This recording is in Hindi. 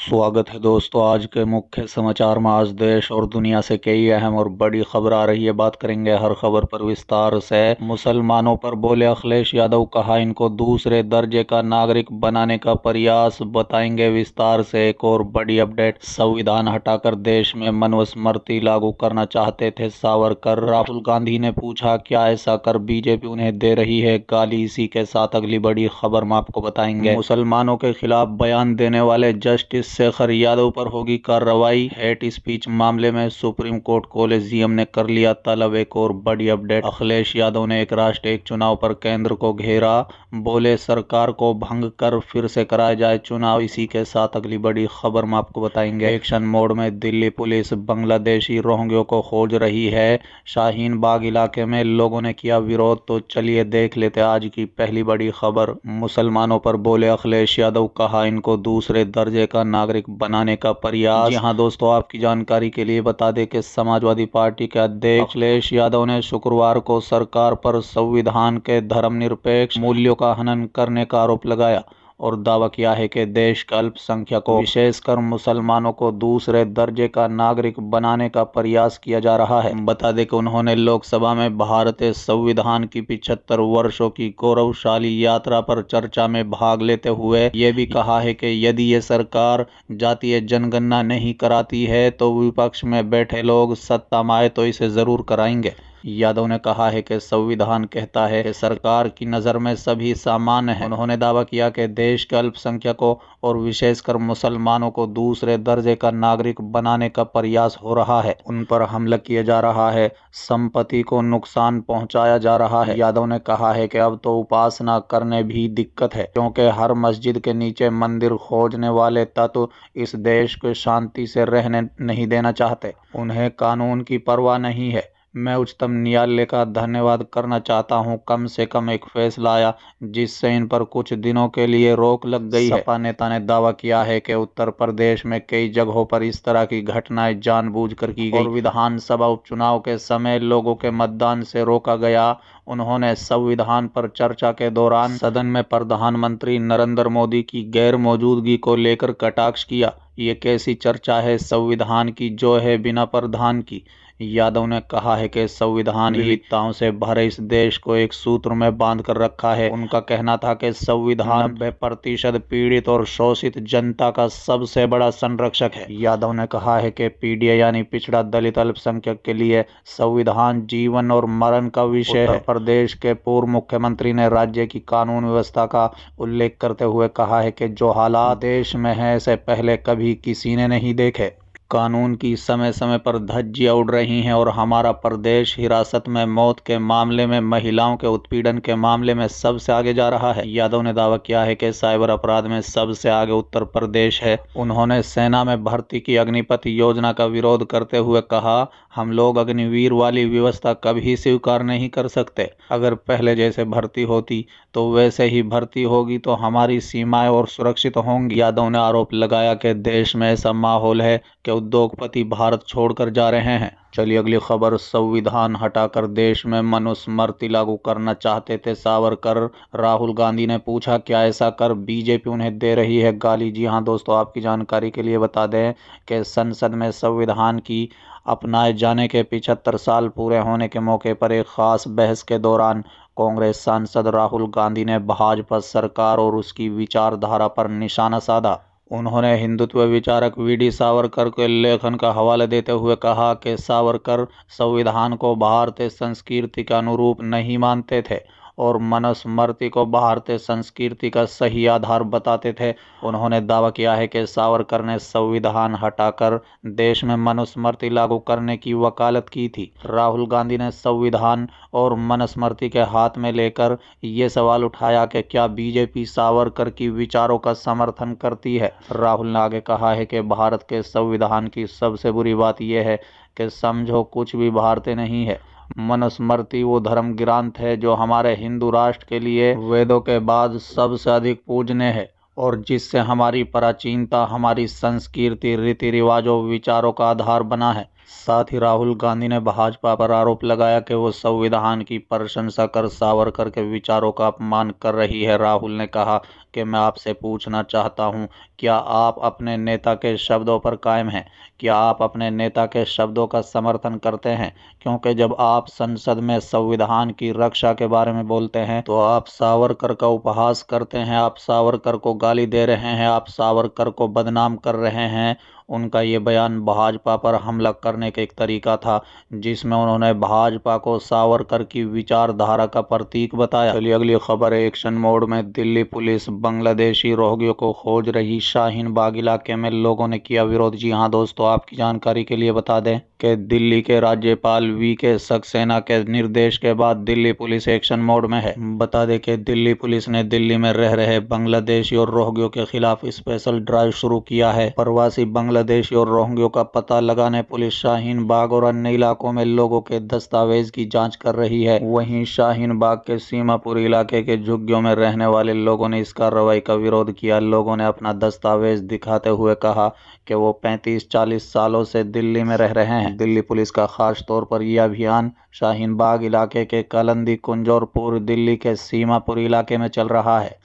स्वागत है दोस्तों। आज के मुख्य समाचार में आज देश और दुनिया से कई अहम और बड़ी खबर आ रही है। बात करेंगे हर खबर पर विस्तार से। मुसलमानों पर बोले अखिलेश यादव, कहा इनको दूसरे दर्जे का नागरिक बनाने का प्रयास। बताएंगे विस्तार से। एक और बड़ी अपडेट, संविधान हटाकर देश में मनुस्मृति लागू करना चाहते थे सावरकर। राहुल गांधी ने पूछा क्या ऐसा कर बीजेपी उन्हें दे रही है गाली। इसी के साथ अगली बड़ी खबर में आपको बताएंगे, मुसलमानों के खिलाफ बयान देने वाले जस्टिस शेखर यादव पर होगी कार्रवाई। हेट स्पीच मामले में सुप्रीम कोर्ट कॉलेजियम ने कर लिया तलब। एक और बड़ी अपडेट, अखिलेश यादव ने एक राष्ट्र एक चुनाव पर केंद्र को घेरा। बोले सरकार को भंग कर फिर से कराया जाए चुनाव। इसी के साथ अगली बड़ी खबर में आपको बताएंगे, एक्शन मोड में दिल्ली पुलिस बांग्लादेशी रोहिंग्यों को खोज रही है। शाहीन बाग इलाके में लोगों ने किया विरोध। तो चलिए देख लेते आज की पहली बड़ी खबर। मुसलमानों पर बोले अखिलेश यादव, कहा इनको दूसरे दर्जे का नागरिक बनाने का प्रयास। जी हाँ दोस्तों, आपकी जानकारी के लिए बता दें कि समाजवादी पार्टी के अध्यक्ष अखिलेश यादव ने शुक्रवार को सरकार पर संविधान के धर्मनिरपेक्ष मूल्यों का हनन करने का आरोप लगाया और दावा किया है कि देश के अल्पसंख्यकों विशेषकर मुसलमानों को दूसरे दर्जे का नागरिक बनाने का प्रयास किया जा रहा है। बता दें कि उन्होंने लोकसभा में भारतीय संविधान की 75 वर्षों की गौरवशाली यात्रा पर चर्चा में भाग लेते हुए ये भी कहा है कि यदि ये सरकार जातीय जनगणना नहीं कराती है तो विपक्ष में बैठे लोग सत्ता में आए तो इसे जरूर कराएंगे। यादव ने कहा है कि संविधान कहता है कि सरकार की नज़र में सभी समान हैं। उन्होंने दावा किया कि देश के अल्पसंख्यकों और विशेषकर मुसलमानों को दूसरे दर्जे का नागरिक बनाने का प्रयास हो रहा है, उन पर हमला किया जा रहा है, संपत्ति को नुकसान पहुंचाया जा रहा है। यादव ने कहा है कि अब तो उपासना करने भी दिक्कत है क्योंकि हर मस्जिद के नीचे मंदिर खोजने वाले तत्व इस देश को शांति से रहने नहीं देना चाहते। उन्हें कानून की परवाह नहीं है। मैं उच्चतम न्यायालय का धन्यवाद करना चाहता हूं, कम से कम एक फैसला आया जिससे इन पर कुछ दिनों के लिए रोक लग गई है। सपा नेता ने दावा किया है कि उत्तर प्रदेश में कई जगहों पर इस तरह की घटनाएं जानबूझकर की गई और विधानसभा उपचुनाव के समय लोगों के मतदान से रोका गया। उन्होंने संविधान पर चर्चा के दौरान सदन में प्रधानमंत्री नरेंद्र मोदी की गैर मौजूदगी को लेकर कटाक्ष किया। ये कैसी चर्चा है संविधान की जो है बिना प्रधान की। यादव ने कहा है कि संविधान विविधताओं से भरे इस देश को एक सूत्र में बांध कर रखा है। उनका कहना था कि संविधान 90% पीड़ित और शोषित जनता का सबसे बड़ा संरक्षक है। यादव ने कहा है कि पीडीए यानी पिछड़ा दलित अल्पसंख्यक के लिए संविधान जीवन और मरण का विषय है। उत्तर प्रदेश के पूर्व मुख्यमंत्री ने राज्य की कानून व्यवस्था का उल्लेख करते हुए कहा है कि जो हालात देश में है ऐसे पहले कभी किसी ने नहीं देखे। कानून की समय समय पर धज्जियां उड़ रही हैं और हमारा प्रदेश हिरासत में मौत के मामले में, महिलाओं के उत्पीड़न के मामले में सबसे आगे जा रहा है। यादव ने दावा किया है कि साइबर अपराध में सबसे आगे उत्तर प्रदेश है। उन्होंने सेना में भर्ती की अग्निपथ योजना का विरोध करते हुए कहा, हम लोग अग्निवीर वाली व्यवस्था कभी स्वीकार नहीं कर सकते। अगर पहले जैसे भर्ती होती तो वैसे ही भर्ती होगी तो हमारी सीमाएं और सुरक्षित होंगी। यादव ने आरोप लगाया कि देश में ऐसा माहौल है कि उद्योगपति भारत छोड़कर जा रहे हैं। चलिए अगली खबर, संविधान हटाकर देश में मनुस्मृति लागू करना चाहते थे सावरकर। राहुल गांधी ने पूछा क्या ऐसा कर बीजेपी उन्हें दे रही है गाली। जी हां दोस्तों, आपकी जानकारी के लिए बता दें कि संसद में संविधान की अपनाए जाने के 75 साल पूरे होने के मौके पर एक खास बहस के दौरान कांग्रेस सांसद राहुल गांधी ने भाजपा सरकार और उसकी विचारधारा पर निशाना साधा। उन्होंने हिंदुत्व विचारक वीडी सावरकर के लेखन का हवाला देते हुए कहा कि सावरकर संविधान को भारतीय संस्कृति के अनुरूप नहीं मानते थे और मनुस्मृति को भारतीय संस्कृति का सही आधार बताते थे। उन्होंने दावा किया है कि सावरकर ने संविधान हटाकर देश में मनुस्मृति लागू करने की वकालत की थी। राहुल गांधी ने संविधान और मनुस्मृति के हाथ में लेकर ये सवाल उठाया कि क्या बीजेपी सावरकर की विचारों का समर्थन करती है। राहुल ने आगे कहा है कि भारत के संविधान की सबसे बुरी बात यह है कि समझो कुछ भी भारतीय नहीं है। मनुस्मृति वो धर्म ग्रंथ है जो हमारे हिंदू राष्ट्र के लिए वेदों के बाद सबसे अधिक पूजनीय है और जिससे हमारी प्राचीनता, हमारी संस्कृति, रीति रिवाजों, विचारों का आधार बना है। साथ ही राहुल गांधी ने भाजपा पर आरोप लगाया कि वो संविधान की प्रशंसा कर सावरकर के विचारों का अपमान कर रही है। राहुल ने कहा के मैं आपसे पूछना चाहता हूं, क्या आप अपने नेता के शब्दों पर कायम हैं? क्या आप अपने नेता के शब्दों का समर्थन करते हैं? क्योंकि जब आप संसद में संविधान की रक्षा के बारे में बोलते हैं तो आप सावरकर का उपहास करते हैं, आप सावरकर को गाली दे रहे हैं, आप सावरकर को बदनाम कर रहे हैं। उनका ये बयान भाजपा पर हमला करने का एक तरीका था, जिसमें उन्होंने भाजपा को सावरकर की विचारधारा का प्रतीक बताया। चलिए अगली खबर है। एक्शन मोड में दिल्ली पुलिस बांग्लादेशी रोहिंग्यों को खोज रही। शाहीन बाग इलाके में लोगों ने किया विरोध। जी हाँ दोस्तों, आपकी जानकारी के लिए बता दें कि दिल्ली के राज्यपाल वी.के. सक्सेना के निर्देश के बाद दिल्ली पुलिस एक्शन मोड में है। बता दें कि दिल्ली पुलिस ने दिल्ली में रह रहे बांग्लादेशी और रोहिंग्यों के खिलाफ स्पेशल ड्राइव शुरू किया है। प्रवासी बांग्लादेशी और रोहिंग्यों का पता लगाने पुलिस शाहीन बाग और अन्य इलाकों में लोगों के दस्तावेज की जांच कर रही है। वहीं शाहीन बाग के सीमापुर इलाके के झुग्गियों में रहने वाले लोगों ने इस कार्रवाई का विरोध किया। लोगों ने अपना दस्तावेज दिखाते हुए कहा कि वो 35-40 सालों से दिल्ली में रह रहे हैं। दिल्ली पुलिस का खास तौर पर यह अभियान शाहीन बाग इलाके के कालिंदी कुंज और पूर्व दिल्ली के सीमापुर इलाके में चल रहा है।